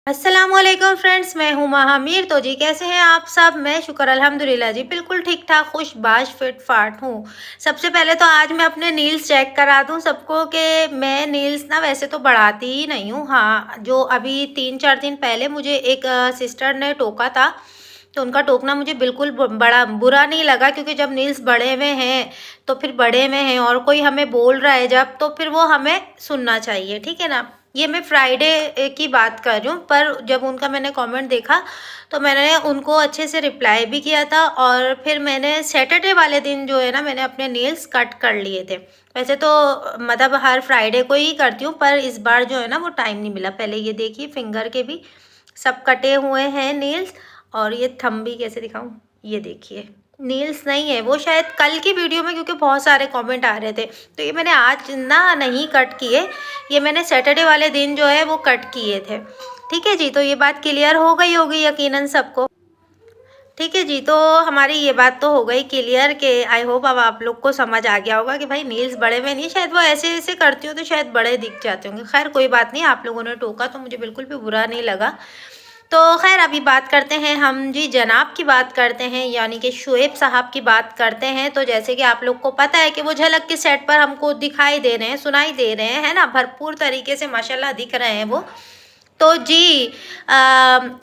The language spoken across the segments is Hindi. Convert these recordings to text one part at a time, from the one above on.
अस्सलामुअलैकुम फ्रेंड्स, मैं हूँ महामीर। तो जी कैसे हैं आप सब? मैं शुक्र अल्हम्दुलिल्लाह जी बिल्कुल ठीक ठाक खुशबाश फिट फाट हूँ। सबसे पहले तो आज मैं अपने नील्स चेक करा दूँ सबको कि मैं नील्स ना वैसे तो बढ़ाती ही नहीं हूँ। हाँ, जो अभी 3-4 दिन पहले मुझे एक सिस्टर ने टोका था, तो उनका टोकना मुझे बिल्कुल बड़ा बुरा नहीं लगा, क्योंकि जब नील्स बढ़े हुए हैं तो फिर बढ़े हुए हैं और कोई हमें बोल रहा है जब, तो फिर वो हमें सुनना चाहिए, ठीक है ना। ये मैं फ्राइडे की बात कर रही हूँ, पर जब उनका मैंने कमेंट देखा तो मैंने उनको अच्छे से रिप्लाई भी किया था, और फिर मैंने सैटरडे वाले दिन जो है ना मैंने अपने नेल्स कट कर लिए थे। वैसे तो मतलब हर फ्राइडे को ही करती हूँ, पर इस बार जो है ना वो टाइम नहीं मिला। पहले ये देखिए, फिंगर के भी सब कटे हुए हैं नेल्स, और ये थंब भी कैसे दिखाऊं, ये देखिए नील्स नहीं है, वो शायद कल की वीडियो में, क्योंकि बहुत सारे कमेंट आ रहे थे, तो ये मैंने आज ना नहीं कट किए, ये मैंने सैटरडे वाले दिन जो है वो कट किए थे। ठीक है जी, तो ये बात क्लियर हो गई होगी यकीनन सबको। ठीक है जी, तो हमारी ये बात तो हो गई क्लियर कि आई होप अब आप लोग को समझ आ गया होगा कि भाई नील्स बड़े में नहीं, शायद वो ऐसे ऐसे करती हूँ तो शायद बड़े दिख जाते होंगे। खैर कोई बात नहीं, आप लोगों ने टोका तो मुझे बिल्कुल भी बुरा नहीं लगा। तो खैर अभी बात करते हैं हम जी, जनाब की बात करते हैं, यानी कि शुएब साहब की बात करते हैं। तो जैसे कि आप लोग को पता है कि वो झलक के सेट पर हमको दिखाई दे रहे हैं, सुनाई दे रहे हैं, है ना, भरपूर तरीके से माशाल्लाह दिख रहे हैं वो। तो जी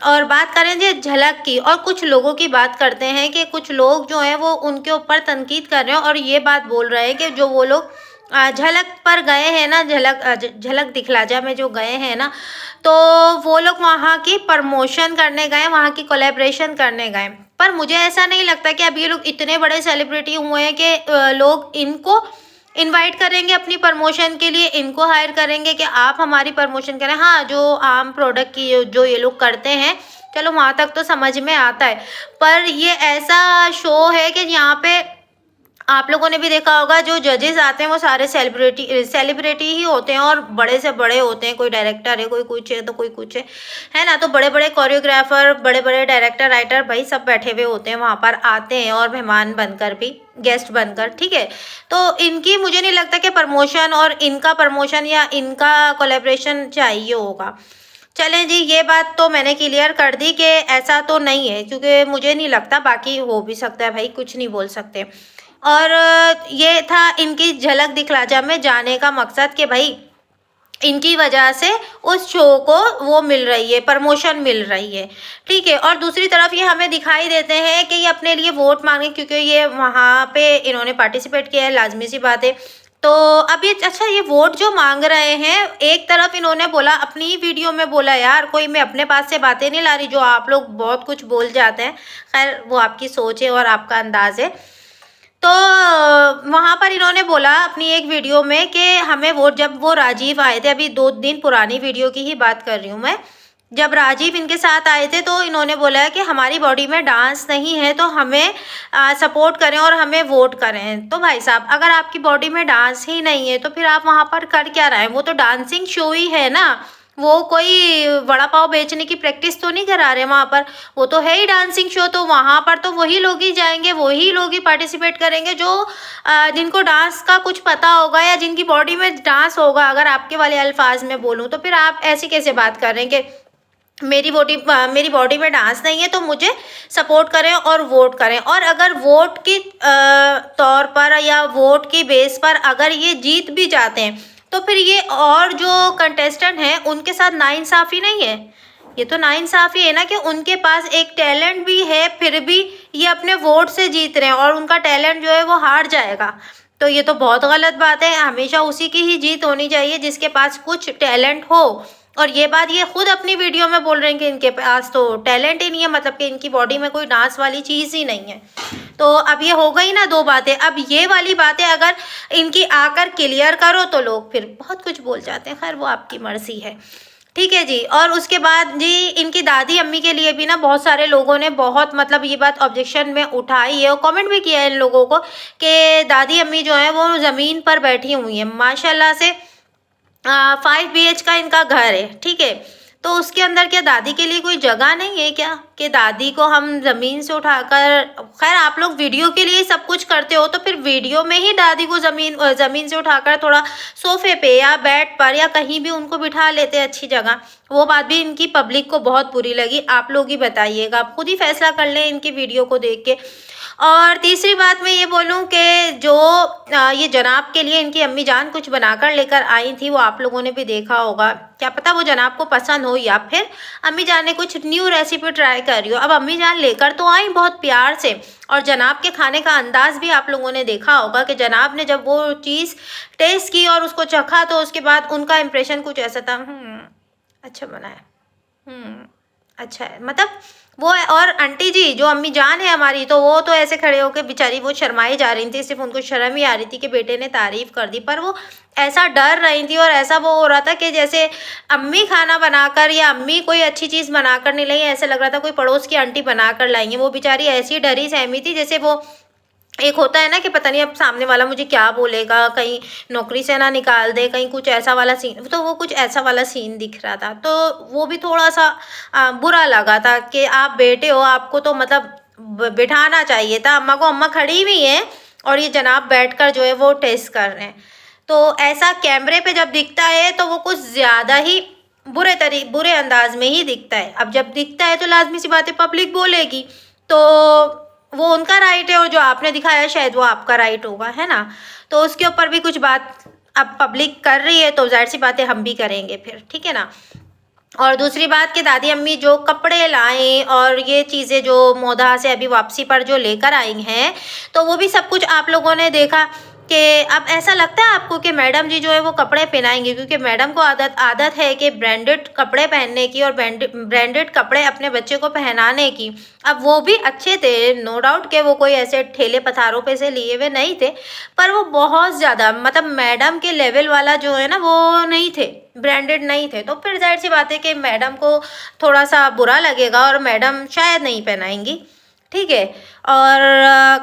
और बात करें जी झलक की, और कुछ लोगों की बात करते हैं कि कुछ लोग जो हैं वो उनके ऊपर तनकीद कर रहे हैं और ये बात बोल रहे हैं कि जो वो लोग झलक पर गए हैं ना, झलक दिखला जा में जो गए हैं ना, तो वो लोग वहाँ की प्रमोशन करने गए, वहाँ की कोलैबोरेशन करने गए। पर मुझे ऐसा नहीं लगता कि अब ये लोग इतने बड़े सेलिब्रिटी हुए हैं कि लोग इनको इनवाइट करेंगे अपनी प्रमोशन के लिए, इनको हायर करेंगे कि आप हमारी प्रमोशन करें। हाँ, जो आम प्रोडक्ट की जो ये लोग करते हैं, चलो वहाँ तक तो समझ में आता है, पर ये ऐसा शो है कि यहाँ पे आप लोगों ने भी देखा होगा जो जजेस आते हैं वो सारे सेलिब्रिटी सेलिब्रिटी ही होते हैं, और बड़े से बड़े होते हैं। कोई डायरेक्टर है, कोई कुछ है, तो कोई कुछ है ना। तो बड़े बड़े कोरियोग्राफर, बड़े बड़े डायरेक्टर, राइटर, भाई सब बैठे हुए होते हैं वहाँ पर, आते हैं और मेहमान बनकर भी, गेस्ट बनकर, ठीक है। तो इनकी मुझे नहीं लगता कि प्रमोशन और इनका प्रमोशन या इनका कोलेब्रेशन चाहिए होगा। चलें जी, ये बात तो मैंने क्लियर कर दी कि ऐसा तो नहीं है, क्योंकि मुझे नहीं लगता, बाकी हो भी सकता है, भाई कुछ नहीं बोल सकते। और ये था इनकी झलक दिखला जा में जाने का मकसद कि भाई इनकी वजह से उस शो को वो मिल रही है, प्रमोशन मिल रही है, ठीक है। और दूसरी तरफ ये हमें दिखाई देते हैं कि ये अपने लिए वोट मांगे, क्योंकि ये वहाँ पे इन्होंने पार्टिसिपेट किया है, लाजमी सी बात है। तो अब ये अच्छा, ये वोट जो मांग रहे हैं, एक तरफ इन्होंने बोला अपनी ही वीडियो में, बोला यार कोई मैं अपने पास से बातें नहीं ला रही, जो आप लोग बहुत कुछ बोल जाते हैं, खैर वो आपकी सोच है और आपका अंदाज है। तो वहाँ पर इन्होंने बोला अपनी एक वीडियो में कि हमें वोट, जब वो राजीव आए थे, अभी 2 दिन पुरानी वीडियो की ही बात कर रही हूँ मैं, जब राजीव इनके साथ आए थे तो इन्होंने बोला कि हमारी बॉडी में डांस नहीं है, तो हमें सपोर्ट करें और हमें वोट करें। तो भाई साहब, अगर आपकी बॉडी में डांस ही नहीं है तो फिर आप वहाँ पर कर क्या रहे हैं? वो तो डांसिंग शो ही है ना, वो कोई वड़ा पाव बेचने की प्रैक्टिस तो नहीं करा रहे वहाँ पर, वो तो है ही डांसिंग शो। तो वहाँ पर तो वही लोग ही जाएंगे, वही लोग ही पार्टिसिपेट करेंगे जो जिनको डांस का कुछ पता होगा या जिनकी बॉडी में डांस होगा। अगर आपके वाले अल्फाज में बोलूँ तो फिर आप ऐसी कैसे बात कर रहे हैं कि मेरी बॉडी में डांस नहीं है तो मुझे सपोर्ट करें और वोट करें। और अगर वोट की तौर पर या वोट की बेस पर अगर ये जीत भी जाते हैं, तो फिर ये और जो कंटेस्टेंट हैं उनके साथ नाइंसाफ़ी नहीं है? ये तो नाइंसाफ़ी है ना, कि उनके पास एक टैलेंट भी है, फिर भी ये अपने वोट से जीत रहे हैं और उनका टैलेंट जो है वो हार जाएगा। तो ये तो बहुत गलत बात है। हमेशा उसी की ही जीत होनी चाहिए जिसके पास कुछ टैलेंट हो। और ये बात ये खुद अपनी वीडियो में बोल रहे हैं कि इनके पास तो टैलेंट ही नहीं है, मतलब कि इनकी बॉडी में कोई डांस वाली चीज़ ही नहीं है। तो अब ये हो गई ना 2 बातें। अब ये वाली बातें अगर इनकी आकर क्लियर करो तो लोग फिर बहुत कुछ बोल जाते हैं। खैर वो आपकी मर्ज़ी है, ठीक है जी। और उसके बाद जी इनकी दादी अम्मी के लिए भी ना बहुत सारे लोगों ने बहुत, मतलब ये बात ऑब्जेक्शन में उठाई है और कमेंट भी किया है इन लोगों को कि दादी अम्मी जो है वो ज़मीन पर बैठी हुई हैं माशाल्लाह से। 5 BH का इनका घर है, ठीक है। तो उसके अंदर क्या दादी के लिए कोई जगह नहीं है क्या? कि दादी को हम ज़मीन से उठाकर, खैर आप लोग वीडियो के लिए सब कुछ करते हो तो फिर वीडियो में ही दादी को ज़मीन से उठाकर थोड़ा सोफे पे या बेड पर या कहीं भी उनको बिठा लेते अच्छी जगह। वो बात भी इनकी पब्लिक को बहुत बुरी लगी। आप लोग ही बताइएगा, आप खुद ही फैसला कर लें इनकी वीडियो को देख के। और तीसरी बात मैं ये बोलूँ कि जो ये जनाब के लिए इनकी अम्मी जान कुछ बनाकर लेकर आई थी, वो आप लोगों ने भी देखा होगा। क्या पता वो जनाब को पसंद हो या फिर अम्मी जान ने कुछ न्यू रेसिपी ट्राई कर रही हो। अब अम्मी जान लेकर तो आई बहुत प्यार से, और जनाब के खाने का अंदाज भी आप लोगों ने देखा होगा कि जनाब ने जब वो चीज़ टेस्ट की और उसको चखा तो उसके बाद उनका इम्प्रेशन कुछ ऐसा था, अच्छा बना है, अच्छा है, मतलब वो है। और आंटी जी जो अम्मी जान है हमारी, तो वो तो ऐसे खड़े होकर बेचारी वो शर्माई जा रही थी, सिर्फ उनको शर्म ही आ रही थी कि बेटे ने तारीफ कर दी, पर वो ऐसा डर रही थी और ऐसा वो हो रहा था कि जैसे अम्मी खाना बनाकर या अम्मी कोई अच्छी चीज़ बनाकर नहीं लाई, ऐसा लग रहा था कोई पड़ोस की आंटी बनाकर लाएंगे। वो बेचारी ऐसी डरी सहमी थी जैसे वो एक होता है ना कि पता नहीं अब सामने वाला मुझे क्या बोलेगा, कहीं नौकरी से ना निकाल दे, कहीं कुछ ऐसा वाला सीन, तो वो कुछ ऐसा वाला सीन दिख रहा था। तो वो भी थोड़ा सा बुरा लगा था कि आप बेटे हो, आपको तो मतलब बिठाना चाहिए था अम्मा को। अम्मा खड़ी हुई हैं और ये जनाब बैठकर जो है वो टेस्ट कर रहे हैं। तो ऐसा कैमरे पे जब दिखता है तो वो कुछ ज़्यादा ही बुरे अंदाज में ही दिखता है। अब जब दिखता है तो लाजमी सी बात है पब्लिक बोलेगी, तो वो उनका राइट है और जो आपने दिखाया शायद वो आपका राइट होगा, है ना। तो उसके ऊपर भी कुछ बात अब पब्लिक कर रही है तो जाहिर सी बात है हम भी करेंगे फिर, ठीक है ना। और दूसरी बात कि दादी अम्मी जो कपड़े लाएं और ये चीज़ें जो मोदा से अभी वापसी पर जो लेकर आई हैं, तो वो भी सब कुछ आप लोगों ने देखा कि अब ऐसा लगता है आपको कि मैडम जी जो है वो कपड़े पहनाएंगी, क्योंकि मैडम को आदत है कि ब्रांडेड कपड़े पहनने की और ब्रांडेड कपड़े अपने बच्चे को पहनाने की। अब वो भी अच्छे थे, नो डाउट कि वो कोई ऐसे ठेले पथारों पे से लिए हुए नहीं थे, पर वो बहुत ज़्यादा मतलब मैडम के लेवल वाला जो है ना वो नहीं थे, ब्रांडेड नहीं थे। तो फिर जाहिर सी बात है कि मैडम को थोड़ा सा बुरा लगेगा और मैडम शायद नहीं पहनाएंगी, ठीक है। और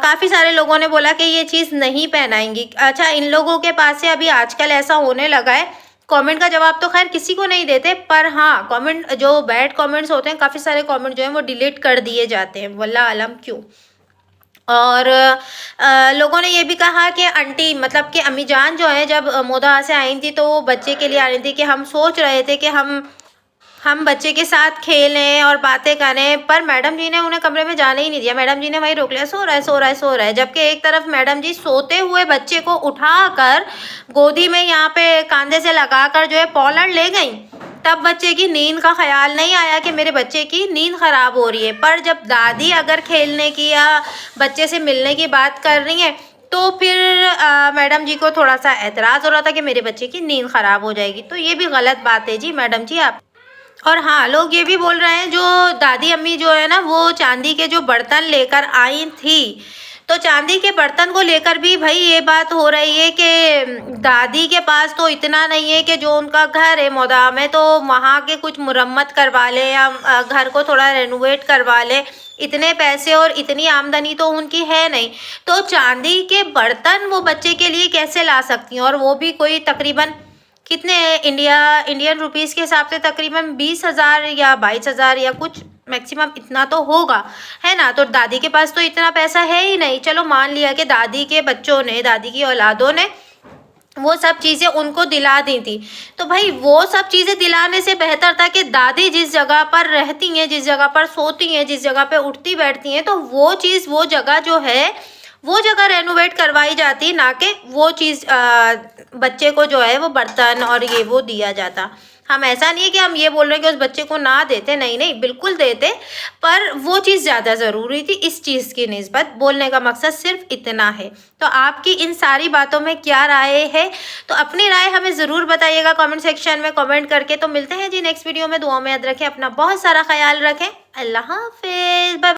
काफ़ी सारे लोगों ने बोला कि ये चीज़ नहीं पहनाएंगी। अच्छा, इन लोगों के पास से अभी आजकल ऐसा होने लगा है, कमेंट का जवाब तो खैर किसी को नहीं देते, पर हाँ कमेंट जो बैड कमेंट्स होते हैं, काफ़ी सारे कमेंट जो हैं वो डिलीट कर दिए जाते हैं, वल्लाह आलम क्यों। और लोगों ने ये भी कहा कि आंटी मतलब कि अम्मी जान जो है जब मोदा से आई थी तो वो बच्चे के लिए आ रही थी कि हम सोच रहे थे कि हम बच्चे के साथ खेलें और बातें करें, पर मैडम जी ने उन्हें कमरे में जाने ही नहीं दिया। मैडम जी ने वहीं रोक लिया, सो रहा है सो रहा है सो रहा है। जबकि एक तरफ मैडम जी सोते हुए बच्चे को उठाकर गोदी में यहाँ पे कंधे से लगाकर जो है पोलैंड ले गई, तब बच्चे की नींद का ख्याल नहीं आया कि मेरे बच्चे की नींद ख़राब हो रही है। पर जब दादी अगर खेलने की या बच्चे से मिलने की बात कर रही हैं तो फिर मैडम जी को थोड़ा सा एतराज़ हो रहा था कि मेरे बच्चे की नींद ख़राब हो जाएगी। तो ये भी गलत बात है जी मैडम जी आप। और हाँ, लोग ये भी बोल रहे हैं जो दादी अम्मी जो है ना वो चांदी के जो बर्तन लेकर आई थी, तो चांदी के बर्तन को लेकर भी भाई ये बात हो रही है कि दादी के पास तो इतना नहीं है कि जो उनका घर है मौदा में तो वहाँ के कुछ मुरम्मत करवा ले या घर को थोड़ा रेनोवेट करवा ले, इतने पैसे और इतनी आमदनी तो उनकी है नहीं। तो चांदी के बर्तन वो बच्चे के लिए कैसे ला सकती हैं, और वो भी कोई तकरीबन कितने इंडियन रुपीस के हिसाब से तकरीबन 20,000 या 22,000 या कुछ मैक्सिमम इतना तो होगा, है ना। तो दादी के पास तो इतना पैसा है ही नहीं। चलो मान लिया कि दादी के बच्चों ने, दादी की औलादों ने वो सब चीज़ें उनको दिला दी थी, तो भाई वो सब चीज़ें दिलाने से बेहतर था कि दादी जिस जगह पर रहती हैं, जिस जगह पर सोती हैं, जिस जगह पे उठती बैठती हैं, तो वो चीज़ वो जगह जो है वो जगह रेनोवेट करवाई जाती, ना कि वो चीज़ बच्चे को जो है वो बर्तन और ये वो दिया जाता। हम ऐसा नहीं है कि हम ये बोल रहे हैं कि उस बच्चे को ना देते, नहीं नहीं बिल्कुल देते, पर वो चीज़ ज़्यादा ज़रूरी थी इस चीज़ की निस्बत। बोलने का मकसद सिर्फ इतना है। तो आपकी इन सारी बातों में क्या राय है, तो अपनी राय हमें ज़रूर बताइएगा कमेंट सेक्शन में कमेंट करके। तो मिलते हैं जी नेक्स्ट वीडियो में, दुआ में याद रखें, अपना बहुत सारा ख्याल रखें, अल्लाह हाफिज़, बाय।